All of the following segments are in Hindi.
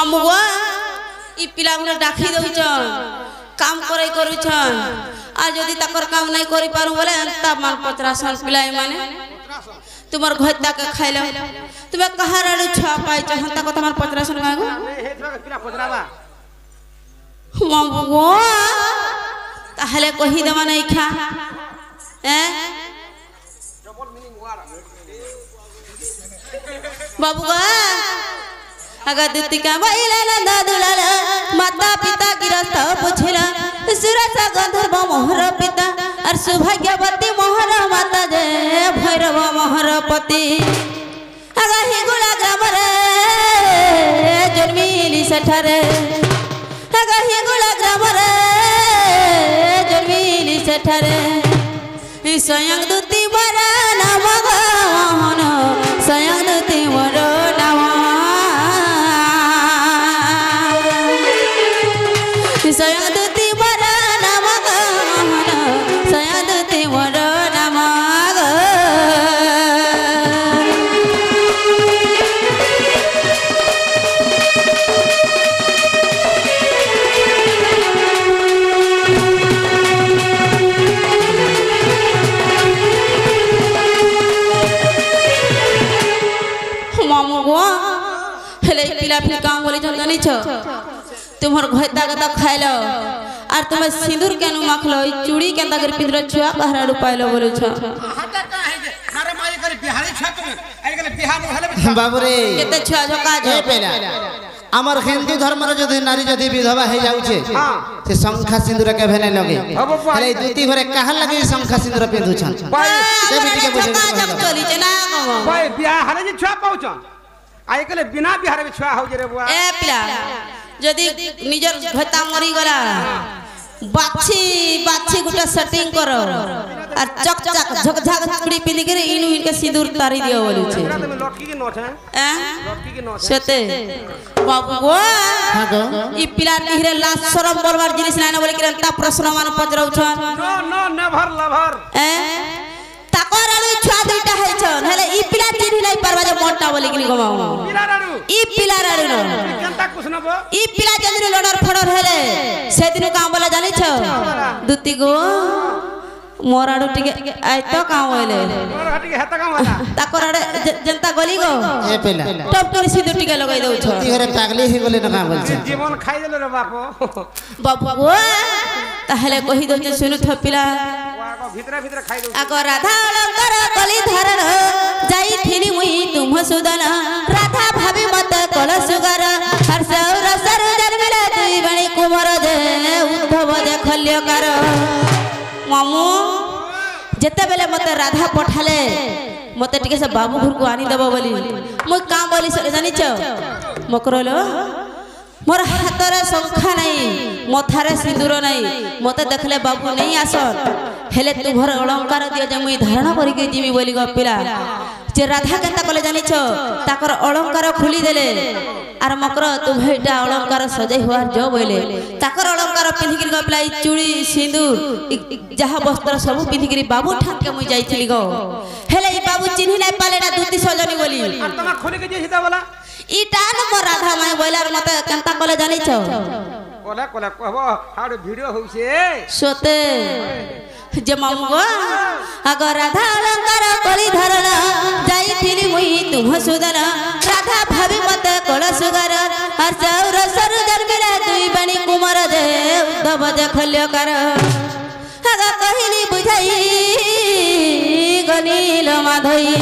मामू गो ई पिला गुना डाकी दउछन काम करे करूछन आ जदी तकर काम नहीं करि पारू बोले अंता मान पचरासन पिलाई माने तुमर घोता के खाइला तुमे कहार आडू छा पाई चहंता को तमर पचरासन गागो हे तोरा पिला पचरावा मामू गो ताहले कहि देवा नहीं खा डबल मीनिंग वाला बाबू गो अगर दुतिका बैला नंदा दुलाला माता पिता गिरस्थ पुछला सुरसा गंधर्व मोहर पिता और सौभाग्यवती मोहर माता जय भैरव मोहर पति अगर हिंगुला ग्राम रे जन्मिली सेठारे अगर हिंगुला ग्राम रे जन्मिली सेठारे स्वयं दुति मरा नाम गहन स्वयं दुति मरा नाम स्वयं दुति मरा नाम गहन स्वयं दुति मरा नाम मामू गो हेले पिला फिर काम बोली जंदनी छ तुमर घोता के त खाइलो और तुम सिंदूर केनु मखलो चूड़ी केंदा कर पिंदर छुआ कहराडू पाइलो बोलु छ हटा का है जे मारे माई करे बिहारी छक में आई गले बिहार में हले बाबू रे केते छुआ झका ए पेला हमर हिंदू धर्म रे जदी नारी जदी विधवा हे जाउछे से शंखा सिंदूर के भेने लगे हेले दुती घरे कहा लगे शंखा सिंदूर पिंधु छन भाई से बिटी के बुझे चली छ ना भाई बिहार जे छुआ पहुंचन आई गले बिना बिहार में छुआ हो जे रे बुआ ए पिला जदी निजर घोता मरी गला बाछी बाछी गुटा सेटिंग करो और चक चक झकझक चूड़ी पिंदी के इनु इनके सिंदूर तारी दियो बोलु छे में लटकी के नोट है लटकी के नोट सेते बाबू गो हां गो ई पिला निहरे लाज शरम बोलबार जिनिस नाना बोले कि ता प्रश्न मान पजरौ छन नो नो नेवर लवर ताकर आलू छुआ दुइटा है छन हेले ई पिला चिन्हि नहीं परबा जे मोटा बोले कि गमाऊ पिला राडू ई पिला राडू न केनता कुछ न बो ई पिला जंदरी लडर फडर हेले से दिन का बोला जानि छ दुती गो मोराडू टिके आइ तो का होले मोर हटी के हेता का वाला ताकर आडे जनता गली गो ए पेला टप टप सिंदूर टिके लगाई दउ छ दुती घरे पागली हे गेले ना बोल छ जीवन खाई देले रे बापो बाबू गो ताहले कहि दउ छ सुनु थपिला वाको भीतर भीतर खाई दउ आगो राधा अलंकार कली धरन जाई थिली मुई तुम सुदन राधा भाभी मत कल सुगर हर्ष रसर जन्मले तुई बणी कुमार दे उद्धव दे खल्यकार मामू जेते बेले मते राधा पठाले मते टिके से बाबू घर को आनी देबो बोली मु काम बोली से जानि छ मकरलो मोर हाथ रे शंखा नहीं मथारे सिंदूर नहीं मते देखले बाबू नहीं आसन हेले तुमर अलंकार दियो जे मुई धारणा करी के जीवी बोली गो पिला जे राधा केनता कले जानि छ ताकर अलंकार खुली देले आर मकर तुम्हेटा अलंकार सजाई हुआ जो बोले ताकर अलंकार पिंधिक गो पिला चूड़ी सिंदूर जहा वस्त्र सब पिंधिक बाबू ठाक के मुई जाइथिली गो हेले ई बाबू चिन्हि नहीं पाले ना दूती सजनी बोली और तमा खोले के जे हिता वाला इटा न मोर राधा माई बोलार मते केनता कले जानि छ कोला कोला कहबो हाड वीडियो होइसे सोते जे मामू गो अगर राधा अलंकार कली धरन जाइथिली मुई तुम सुदन राधा भाभी मते कल सुगर हर्ष रसर जन्मले दुई बणी कुमार दे उद्धव दे खल्यकार अगर कहिली बुझाई गनील माधई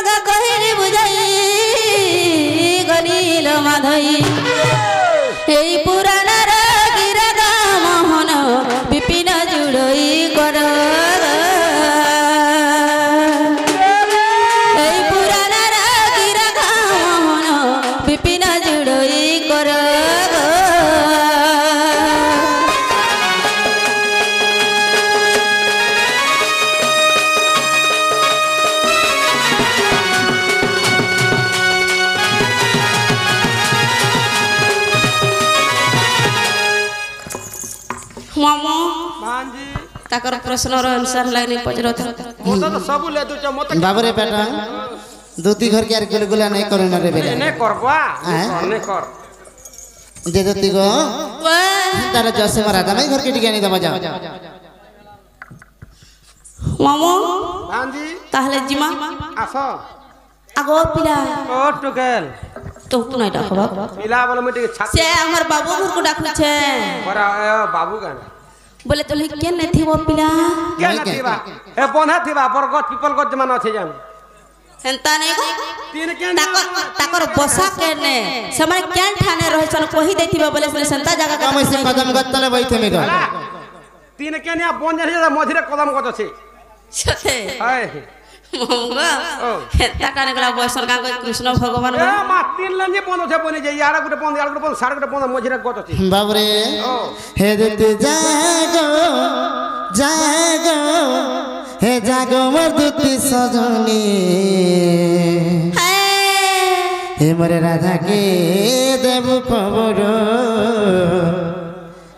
अगर कहिली बुझाई गनील माधई এই পুরাণার গিরাদা মোহন বিপিন জুড়ই কর এই পুরাণার গিরাদা মোহন বিপিন জুড়ই কর मामो मांजी ताकर प्रश्न रो आंसर लागनी पजरत मोता तो सब ले दू छ मोता बाबू रे बेटा দুতি ঘর কি আর গুলগুলা নাই করে না রে বেলা নে করবা নে কর যে দুতি গো তার জসে মারা দামাই ঘর কে টিকে আনি দবা যাও মামু ভাঞ্জি তাহলে জিমা আসো আগো পিলা ও টুকেল তো তো নাই ডাকো বাবা পিলা বলে মই টিকে ছাতি সে আমার বাবু ঘরকু ডাকুছে ওরা বাবু গান বলে তোলে কেন নাই থিব পিলা কেন থিবা এ বন্ধা থিবা বরগত পিপল গত মান আছে জান হেনতা নাই গো তিন কেন তাকর বসা কেনে समय কেন ঠানে রহে চল কহি দেইতিবা বলে সে संता জায়গা আমি সে কদম গতলে বইতে মে গো তিন কেন বন জানি মধিরে কদম গত আছে সতে হায় মঙ্গা হেনতা কানে গলা বসর কা কৃষ্ণ ভগবান এ মা তিন লাঞ্জে বন আছে বনে যে ইয়াড়া গুটে বন ইয়াড়া গুটে বন সাড়া গুটে বন মধিরে গত আছে বাবরে হে দুতি জাগো জাগো হে জাগো মোর দুতি সজনী হে মোরে রাধা কে দেব খবর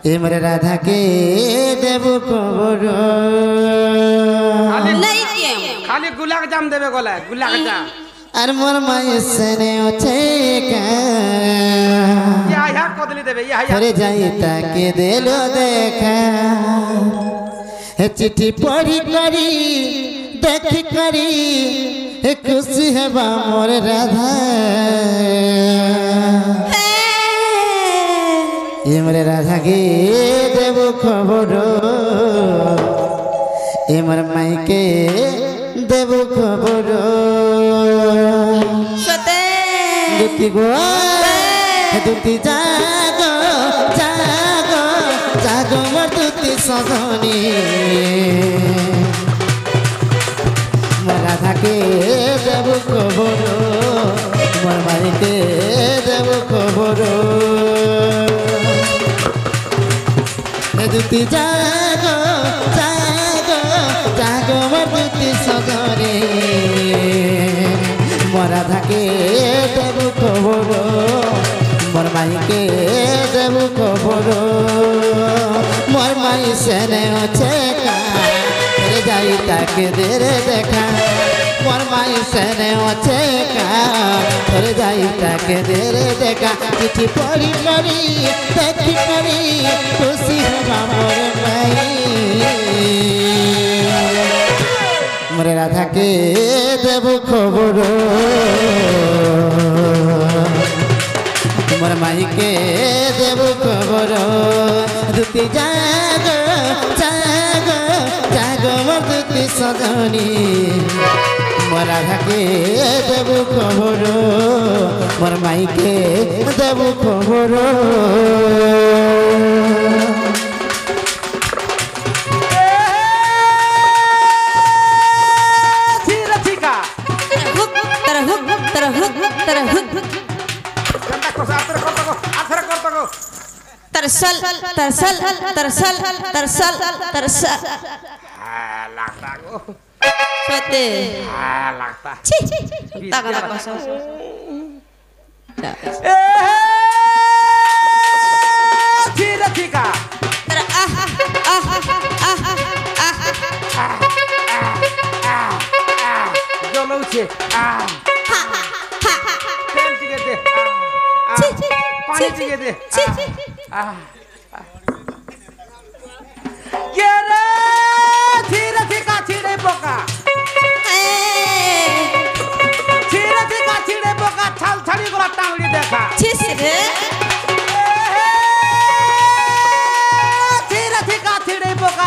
হে মোরে রাধা কে দেব খবর নাই কে খালি গুলাক জাম দেবে গলা গুলাক জাম আর মোর মায়ের সেনে আছে কা ইয়া কদলি দেবে ইয়া ঘরে যাই তাকে দিল দেখা হে চিঠি পড়ি করি দেখি করি হে খুশি হেবা মোর রাধা এমরে রাধা গে দেব খবর এমর মাইকে দেব খবর সতে দুতি গো দুতি জাগো জাগো জাগো মোর দুতি সজনী মোর রাধাকে দেব খবর মোর মাইকে দেব খবর দুতি জাগো জাগো জাগো মোর দুতি সজনী মোর রাধাকে দেব খবর মোর মাইকে দেব খবর মোর মাই সেনে আছে রে যাই তাকে দেরে দেখা মোর মাই সেনে আছে রে যাই তাকে দেরে দেখা চিঠি পড়ি পড়ি দেখি পড়ি খুশি হবা মোর মাই মোরে রাধাকে দেব খবর তোমার মাইকে দেব খবর দুতি জাগো জাগো জাগো মোর দুতি সজনী মোর রাধাকে দেব খবর মোর মাইকে দেব খবর तरसल तरसल तरसल तरसल तरसल লাগতা গো সতে লাগতা ছি তাকা তাকা সস ধীরে ঠিকা तर आह आह आह आह জ্বলছে তেল টিকে দে পানি টিকে দে ধীরে ঠিকা ছিড়ে পোকা ছিড়ে ঠিকা ছিড়ে পোকা ছাল ছাড়ি গলা টাংড়ি দেখা छिस रे ধীরে ঠিকা ছিড়ে পোকা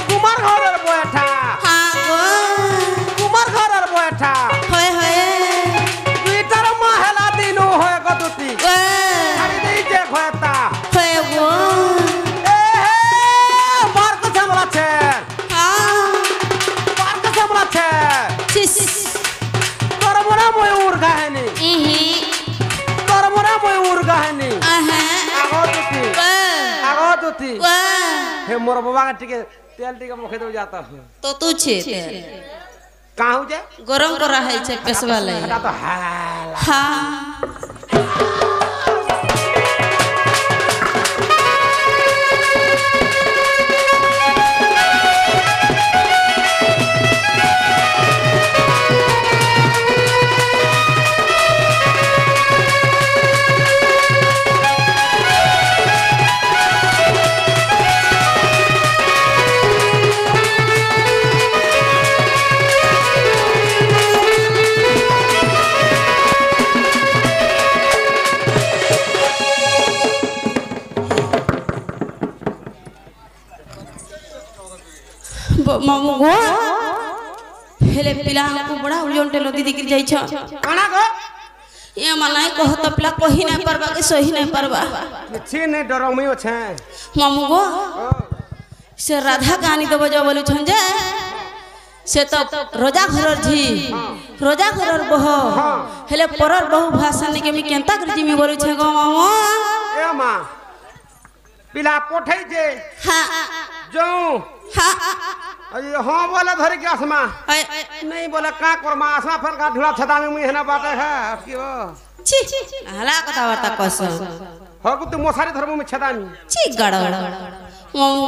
কুমার ঘরের বয়ঠা हाँ गो কুমার ঘরের বয়ঠা होए होए দুইটার মাহেলা দিনু হয়ে গদুতি वे ছাড়ি দেই যে ঘয়তা होए गो মার্ক সামলাছে हाँ মার্ক সামলাছে छिस করমরা ময়ূর গাহেনি इही করমরা ময়ূর গাহেনি आहा আগদুতি वे আগদুতি वे হে মোর বাবা টিকে তেল টিকে মুখে দেও যাতা तो तू छे কাহু যে गरम करा है छे पेशवा ले এটা তো হালা हाँ मामू गो हेले पिला को बड़ा उजोंटे लदी दिख जाई छ काना गो ये मनाई कह तो पिला कही नहीं परबा के सही नहीं परबा छी ने डरमियो छे मामू गो से राधा गानी तो बजा बोलू छन जे से तो रोजा घरर झी रोजा घरर बह हेले परर बहु भाषण के मी केंता कर जी में बोलू छे गो मामू ए मां पिला पोठै जे हां जो हां अरे हां बोला धर के आसमा नहीं बोला का करमा आसमा फर का ढुला छदा में मुई हेना बाटे है की हो छी हला कथा वार्ता कस हो तू मोसारी धर्म में छदा में छी गड़ मामू